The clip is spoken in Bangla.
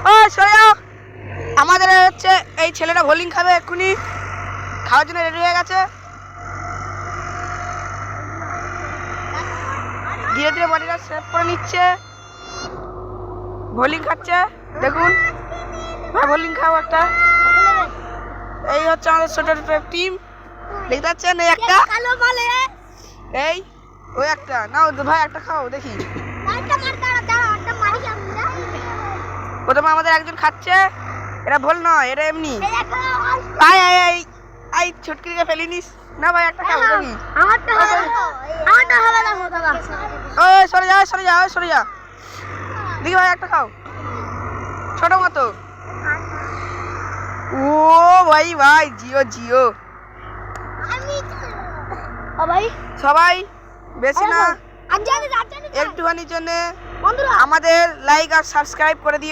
ও সোয়া, আমাদের হচ্ছে এই ছেলেটা বোলিং খাবে, এক্ষুনি খাওয়ার জন্য রেডি হয়ে গেছে। ধীরে ধীরে বডিটা সেভ করে নিচ্ছে, বোলিং খাচ্ছে। দেখুন ভাই, বোলিং খাও একটা। এই হচ্ছে আমাদের ছোট ছোট টিম, দেখতে পাচ্ছেন? এই একটা, এই ওই একটা নাও ভাই, একটা খাও দেখি। প্রথমে আমাদের একজন খাচ্ছে, এটা ভুল নয়, এটা এমনি। আয় আয় আয় আয়, ছুটকিকে ফেলি নিস না ভাই, একটা খাও দেখি। ও সরে যা সরে যা সরে যা, দেখি ভাই একটা খাও, ছোট মতো। ও ভাই ভাই, জিও জিও। সবাই বেশি না, একটুখানির জন্য আমাদের লাইক আর সাবস্ক্রাইব করে দিও।